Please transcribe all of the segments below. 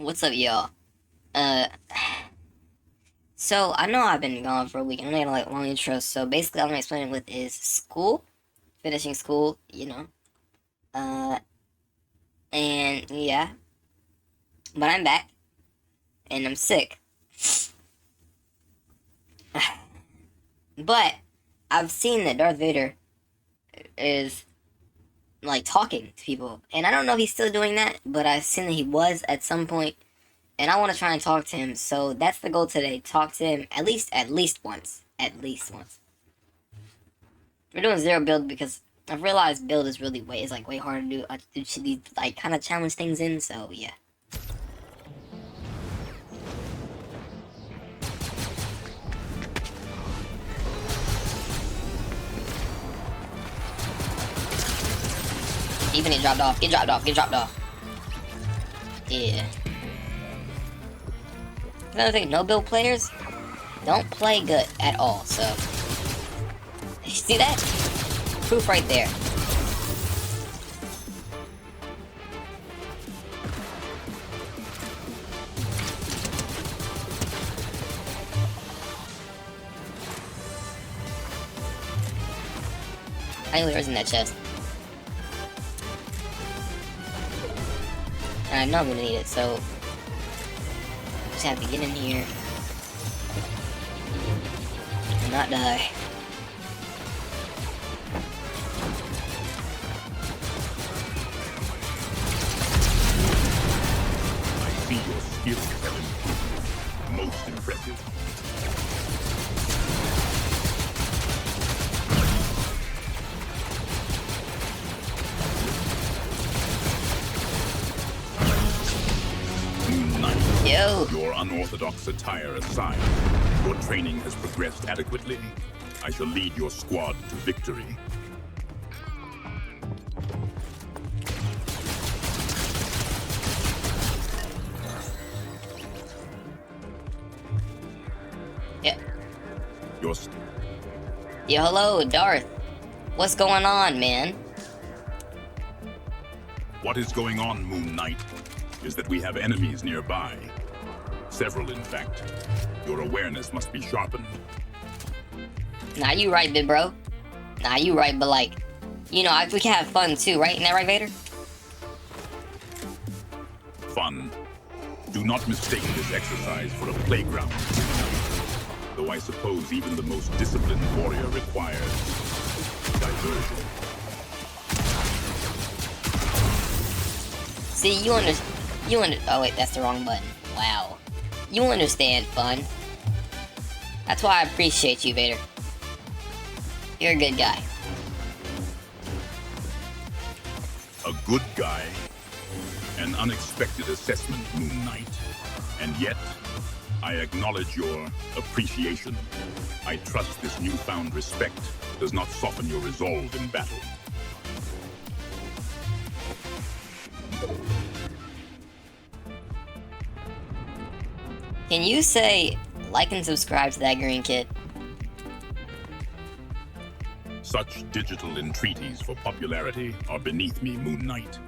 What's up, y'all? Uh, so I know I've been gone for a week. I'm not gonna like long intro. So basically, all I'm explaining with is school, finishing school. Uh, and yeah, but I'm back, and I'm sick. But I've seen that Darth Vader is like talking to people, and I don't know if he's still doing that, but I've seen that he was at some point, and I want to try and talk to him. So that's the goal today. Talk to him at least once. At least once. We're doing zero build because I've realized build is really way harder to do. These like kind of challenge things in. So yeah. Even it dropped off. Get dropped off. Get dropped off. Yeah. Another thing, no build players don't play good at all. So see that? Proof right there. I know there's in that chest. And I know I'm gonna need it, so just have to get in here and not die. I see your skills have improved. Most impressive. Yo. Your unorthodox attire aside, your training has progressed adequately. I shall lead your squad to victory. Yeah. Your Yo, hello, Darth. What's going on, man? What is going on, Moon Knight, is that we have enemies nearby. Several, in fact. Your awareness must be sharpened. Nah, you right, big bro. Nah, you right, but like, you know, we can have fun too, right? Isn't that right, Vader? Fun. Do not mistake this exercise for a playground. Though I suppose even the most disciplined warrior requires diversion. See, oh wait, that's the wrong button. Wow. You understand fun. That's why I appreciate you, Vader. You're a good guy. A good guy. An unexpected assessment, Moon Knight. And yet, I acknowledge your appreciation. I trust this newfound respect does not soften your resolve in battle. Can you say like and subscribe to that green kid? Such digital entreaties for popularity are beneath me, Moon Knight.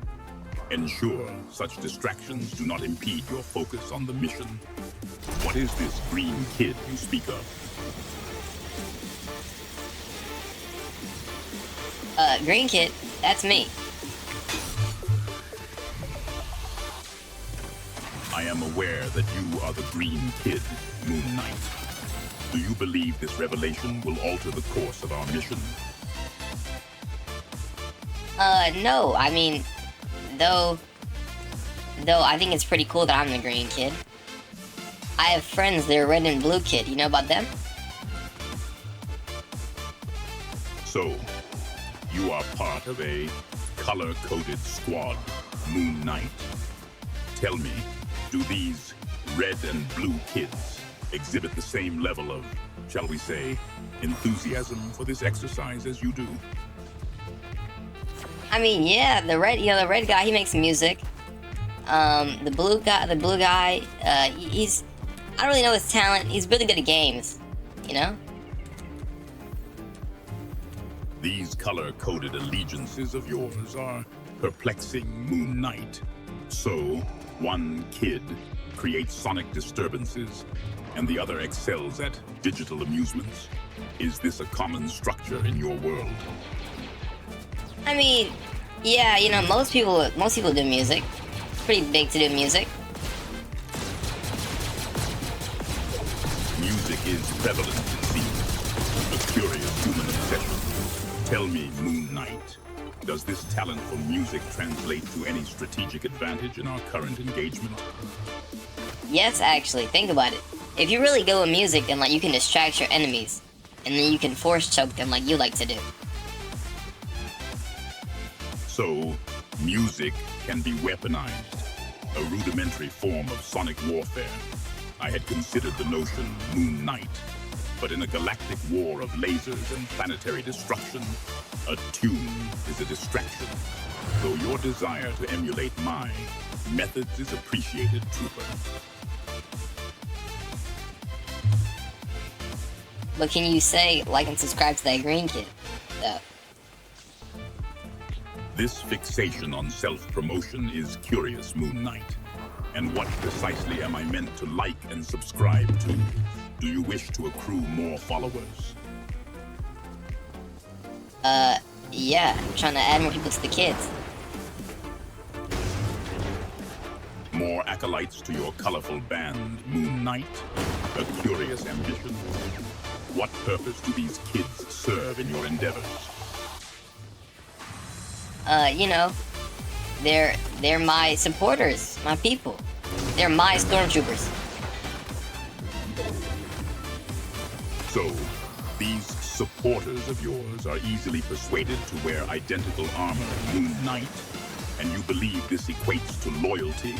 Ensure such distractions do not impede your focus on the mission. What is this green kid you speak of? Green kid, that's me. I am aware that you are the green kid, Moon Knight. Do you believe this revelation will alter the course of our mission? No, I mean, though I think it's pretty cool that I'm the green kid. I have friends that are red and blue kid, you know about them? So, you are part of a color-coded squad, Moon Knight. Tell me, do these red and blue kids exhibit the same level of, shall we say, enthusiasm for this exercise as you do? I mean, yeah, the red guy, he makes music. The blue guy, he's, I don't really know his talent. He's really good at games, you know? These color-coded allegiances of yours are perplexing, Moon Knight. So, One kid creates sonic disturbances, and the other excels at digital amusements. Is this a common structure in your world? I mean, yeah, you know, most people do music. It's pretty big to do music. Music is prevalent, it seems. A curious human obsession. Tell me, Moon Knight, does this talent for music translate to any strategic advantage in our current engagement? Yes, actually, think about it. If you really go with music, then like you can distract your enemies, and then you can force choke them like you like to do. So, music can be weaponized, a rudimentary form of sonic warfare. I had considered the notion Moon Knight, but in a galactic war of lasers and planetary destruction, a tune is a distraction. Though your desire to emulate my methods is appreciated, Trooper. But can you say like and subscribe to that green kid, though? This fixation on self-promotion is curious, Moon Knight. And what precisely am I meant to like and subscribe to? Do you wish to accrue more followers? Yeah, I'm trying to add more people to the kids. More acolytes to your colorful band, Moon Knight? A curious ambition? What purpose do these kids serve in your endeavors? You know, they're my supporters, my people. They're my stormtroopers. So, these supporters of yours are easily persuaded to wear identical armor, Moon Knight, and you believe this equates to loyalty?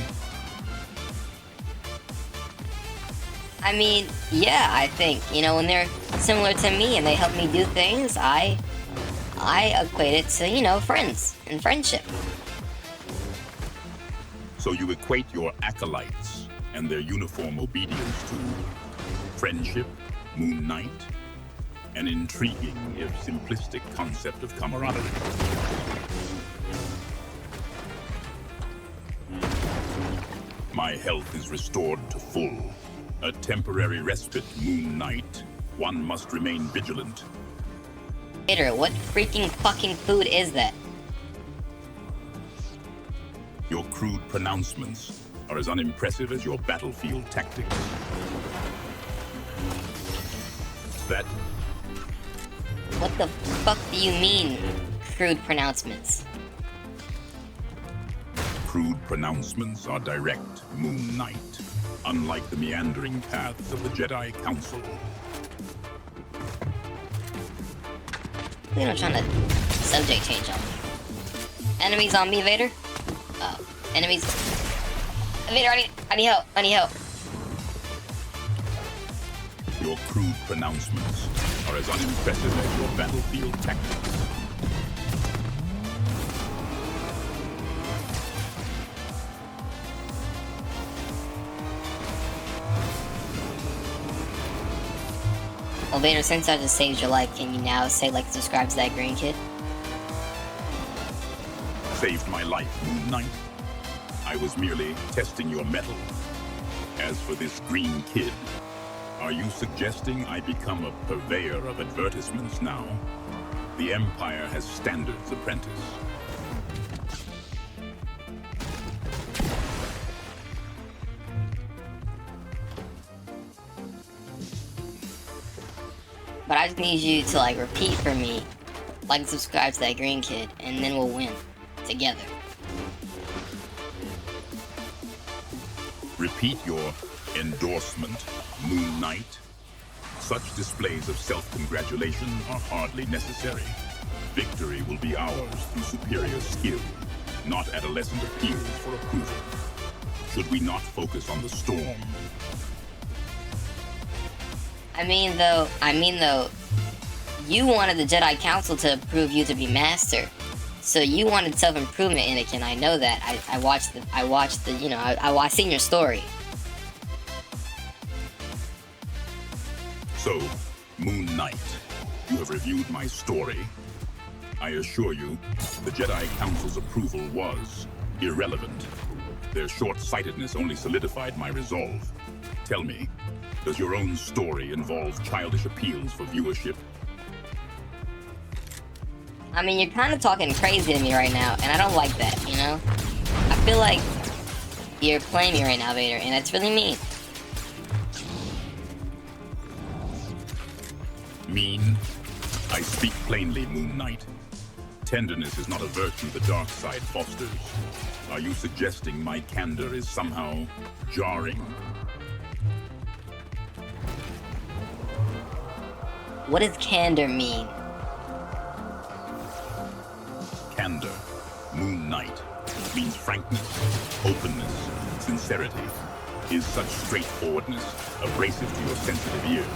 I mean, yeah, I think, you know, when they're similar to me and they help me do things, I equate it to, you know, friends and friendship. So you equate your acolytes and their uniform obedience to friendship, Moon Knight? An intriguing, if simplistic concept of camaraderie. My health is restored to full. A temporary respite, Moon Knight. One must remain vigilant. Vader, what freaking fucking food is that? Your crude pronouncements are as unimpressive as your battlefield tactics. That... What the fuck do you mean, crude pronouncements? Crude pronouncements are direct, Moon Knight, unlike the meandering paths of the Jedi Council. You're not trying to subject change on me. Enemies on me, Vader? Enemies. Vader, I need help. I need help. Your crude pronouncements are as unimpressive as your battlefield tactics. Well, Vader, since I just saved your life, can you now say like and subscribe to that green kid? Saved my life, Moon Knight. I was merely testing your mettle. As for this green kid, are you suggesting I become a purveyor of advertisements now? The Empire has standards, apprentice. But I just need you to like repeat for me, like and subscribe to that green kid, and then we'll win together. Repeat your endorsement, Moon Knight. Such displays of self-congratulation are hardly necessary. Victory will be ours through superior skill, not adolescent appeals for approval. Should we not focus on the storm? I mean though, you wanted the Jedi Council to approve you to be master. So you wanted self-improvement, Anakin. I know that. I watched the, you know, I seen your story. So, Moon Knight, you have reviewed my story. I assure you, the Jedi Council's approval was irrelevant. Their short-sightedness only solidified my resolve. Tell me, does your own story involve childish appeals for viewership? I mean, you're kind of talking crazy to me right now, and I don't like that, you know? I feel like you're playing me right now, Vader, and that's really mean. Mean? I speak plainly, Moon Knight. Tenderness is not a virtue the dark side fosters. Are you suggesting my candor is somehow jarring? What does candor mean? Candor, Moon Knight, means frankness, openness, sincerity. Is such straightforwardness abrasive to your sensitive ears?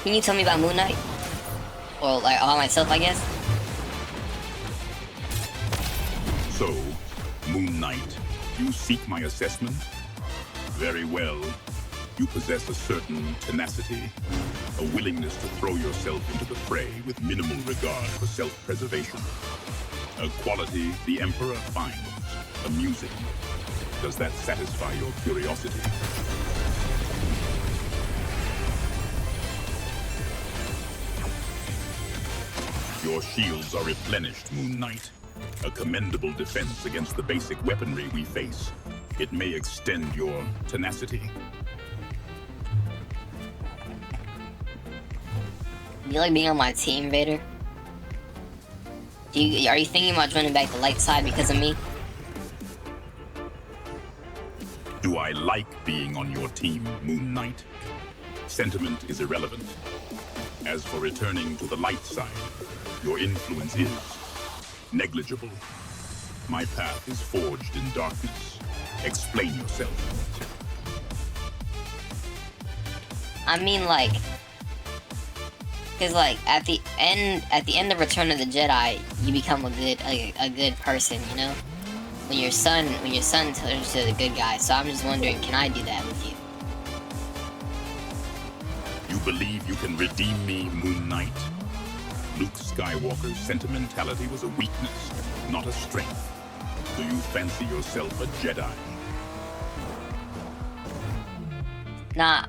Can you tell me about Moon Knight? Or, like, about myself, I guess? So, Moon Knight, you seek my assessment? Very well. You possess a certain tenacity, a willingness to throw yourself into the fray with minimal regard for self-preservation. A quality the Emperor finds amusing. Does that satisfy your curiosity? Your shields are replenished, Moon Knight. A commendable defense against the basic weaponry we face. It may extend your tenacity. Do you like being on my team, Vader? Are you thinking about joining back the light side because of me? Do I like being on your team, Moon Knight? Sentiment is irrelevant. As for returning to the light side, your influence is negligible. My path is forged in darkness. Explain yourself. I mean, like, because like at the end of Return of the Jedi, you become a good person, you know. When your son turns to the good guy. So I'm just wondering, can I do that with you? You believe you can redeem me, Moon Knight? Luke Skywalker's sentimentality was a weakness, not a strength. Do you fancy yourself a Jedi? Nah,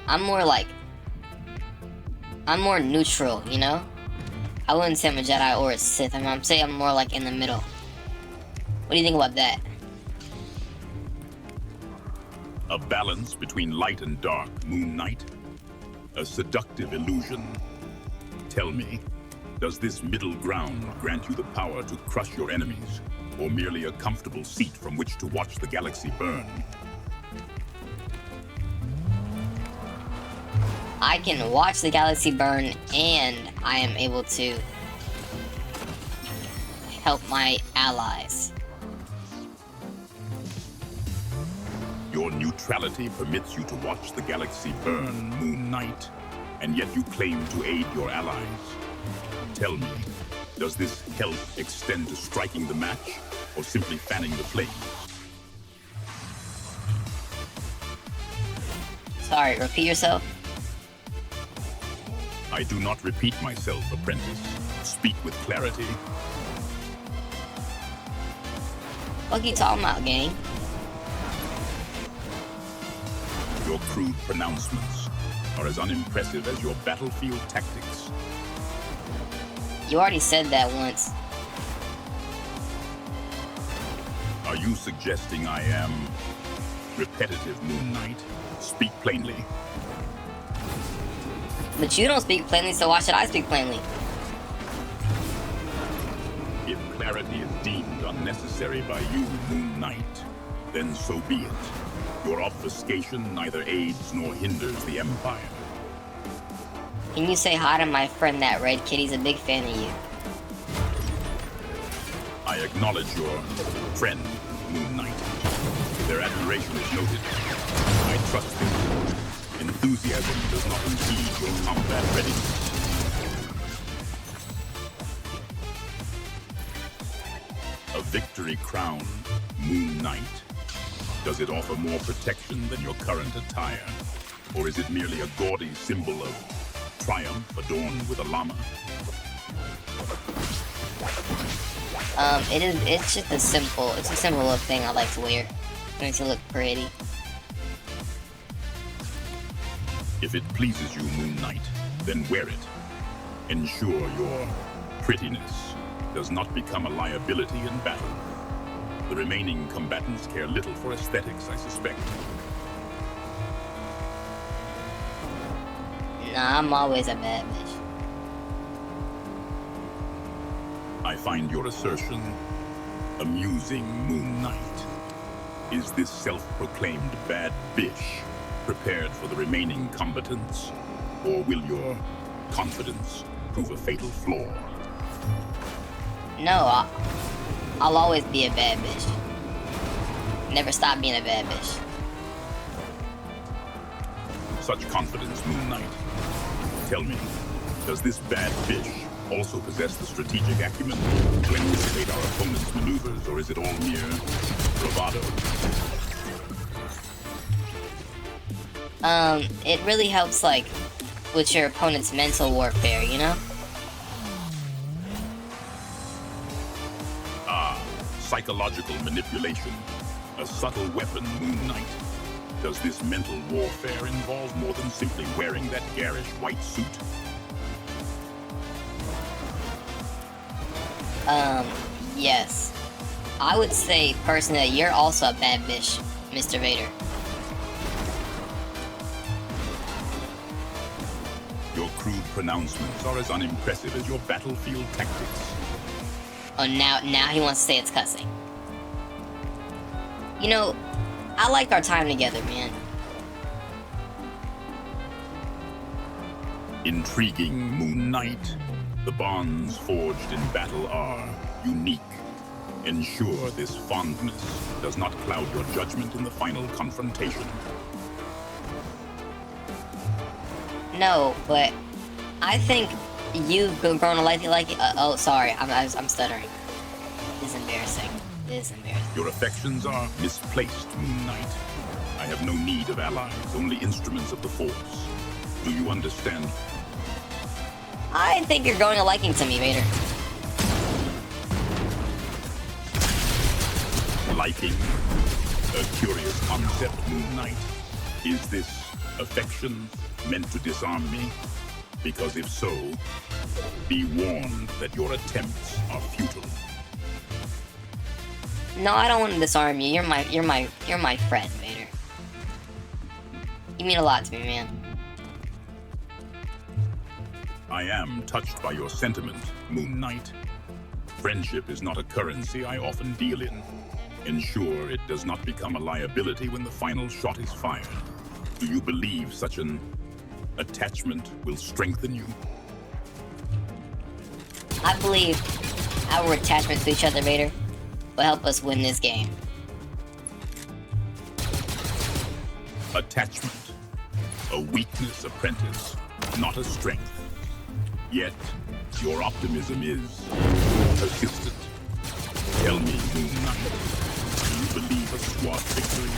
I'm more like, I'm more neutral, you know? I wouldn't say I'm a Jedi or a Sith. I'm saying I'm more like in the middle. What do you think about that? A balance between light and dark, Moon Knight? A seductive illusion. Tell me, does this middle ground grant you the power to crush your enemies, or merely a comfortable seat from which to watch the galaxy burn? I can watch the galaxy burn, and I am able to help my allies. Your neutrality permits you to watch the galaxy burn, Moon Knight, and yet you claim to aid your allies. Tell me, does this help extend to striking the match, or simply fanning the flames? Sorry, repeat yourself? I do not repeat myself, apprentice. Speak with clarity. What you talking about, gang? Your crude pronouncements are as unimpressive as your battlefield tactics. You already said that once. Are you suggesting I am repetitive, Moon Knight? Speak plainly. But you don't speak plainly, so why should I speak plainly? If clarity is deemed unnecessary by you, Moon Knight, then so be it. Your obfuscation neither aids nor hinders the Empire. Can you say hi to my friend that Red Kitty's a big fan of you? I acknowledge your friend, Moon Knight. Their admiration is noted. I trust them. Enthusiasm does not impede your combat readiness. A victory crown, Moon Knight. Does it offer more protection than your current attire? Or is it merely a gaudy symbol of triumph adorned with a llama? It's just a simple. It's a simple little thing I like to wear. It makes it look pretty. If it pleases you, Moon Knight, then wear it. Ensure your prettiness does not become a liability in battle. The remaining combatants care little for aesthetics, I suspect. Nah, I'm always a bad bitch. I find your assertion amusing, Moon Knight. Is this self-proclaimed bad bitch prepared for the remaining combatants? Or will your confidence prove a fatal flaw? No, I'll always be a bad bitch. Never stop being a bad bitch. Such confidence, Moon Knight. Tell me, does this bad bitch also possess the strategic acumen to anticipate our opponent's maneuvers, or is it all mere bravado? It really helps, like, with your opponent's mental warfare, you know? Psychological manipulation. A subtle weapon, Moon Knight. Does this mental warfare involve more than simply wearing that garish white suit? Yes. I would say, personally, that you're also a bad bitch, Mr. Vader. Your crude pronouncements are as unimpressive as your battlefield tactics. Oh, now he wants to say it's cussing. You know, I liked our time together, man. Intriguing, Moon Knight. The bonds forged in battle are unique. Ensure this fondness does not cloud your judgment in the final confrontation. No, but I think you've grown to like it. Oh, sorry, I'm stuttering. This is embarrassing. This is embarrassing. Your affections are misplaced, Moon Knight. I have no need of allies, only instruments of the Force. Do you understand? I think you're growing a liking to me, Vader. Liking? A curious concept, Moon Knight. Is this affection meant to disarm me? Because if so, be warned that your attempts are futile. No, I don't want to disarm you. You're my friend, Vader. You mean a lot to me, man. I am touched by your sentiment, Moon Knight. Friendship is not a currency I often deal in. Ensure it does not become a liability when the final shot is fired. Do you believe such an attachment will strengthen you? I believe our attachment to each other, Vader, will help us win this game. Attachment. A weakness, apprentice, not a strength. Yet, your optimism is persistent. Tell me, Moon Knight, do you believe a squad victory?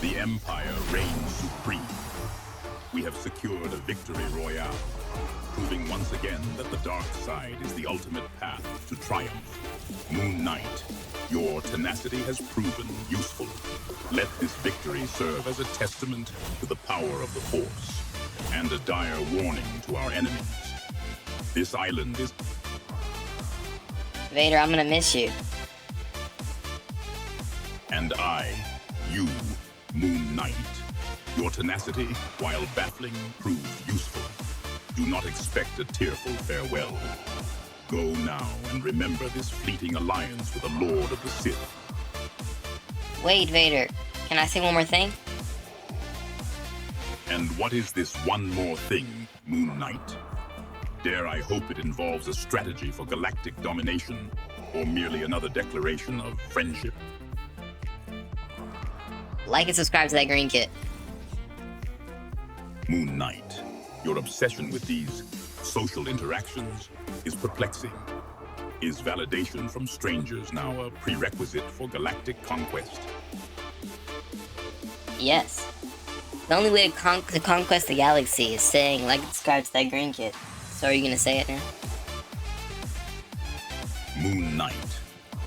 The Empire reigns supreme. We have secured a victory royale, proving once again that the dark side is the ultimate path to triumph. Moon Knight, your tenacity has proven useful. Let this victory serve as a testament to the power of the Force, and a dire warning to our enemies. This island is... Vader, I'm gonna miss you. And I, you, Moon Knight. Your tenacity, while baffling, proved useful. Do not expect a tearful farewell. Go now and remember this fleeting alliance with the Lord of the Sith. Wait, Vader. Can I say one more thing? And what is this one more thing, Moon Knight? Dare I hope it involves a strategy for galactic domination, or merely another declaration of friendship? Like and subscribe to that green kit. Moon Knight, your obsession with these social interactions is perplexing. Is validation from strangers now a prerequisite for galactic conquest? Yes. The only way to conquest the galaxy is saying like and subscribe to that green kit. So are you gonna say it now? Moon Knight,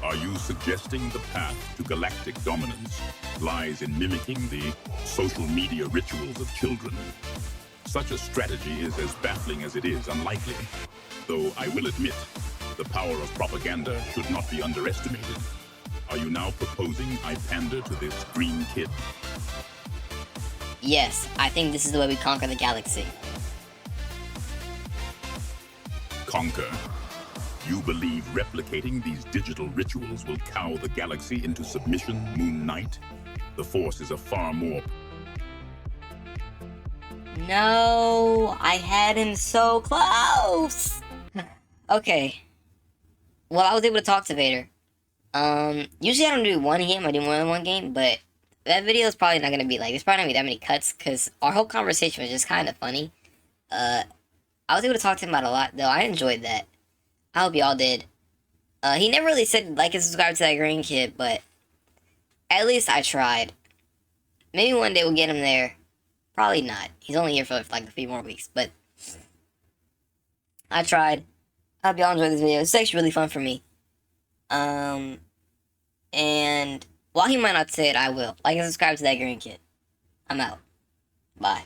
are you suggesting the path to galactic dominance lies in mimicking the social media rituals of children? Such a strategy is as baffling as it is unlikely, though I will admit, the power of propaganda should not be underestimated. Are you now proposing I pander to this green kid? Yes, I think this is the way we conquer the galaxy. Conquer? You believe replicating these digital rituals will cow the galaxy into submission, Moon Knight? The Force is a far more... No, I had him so close. Okay. Well, I was able to talk to Vader. Usually I don't do one game, I do more than one game, but that video is probably not gonna be like, there's probably not gonna be that many cuts, because our whole conversation was just kind of funny. I was able to talk to him about a lot, though. I enjoyed that. I hope y'all did. He never really said like and subscribe to that green kid, but at least I tried. Maybe one day we'll get him there. Probably not. He's only here for like a few more weeks, but I tried. I hope y'all enjoyed this video. It's actually really fun for me. And while he might not say it, I will. Like and subscribe to that green kid. I'm out. Bye.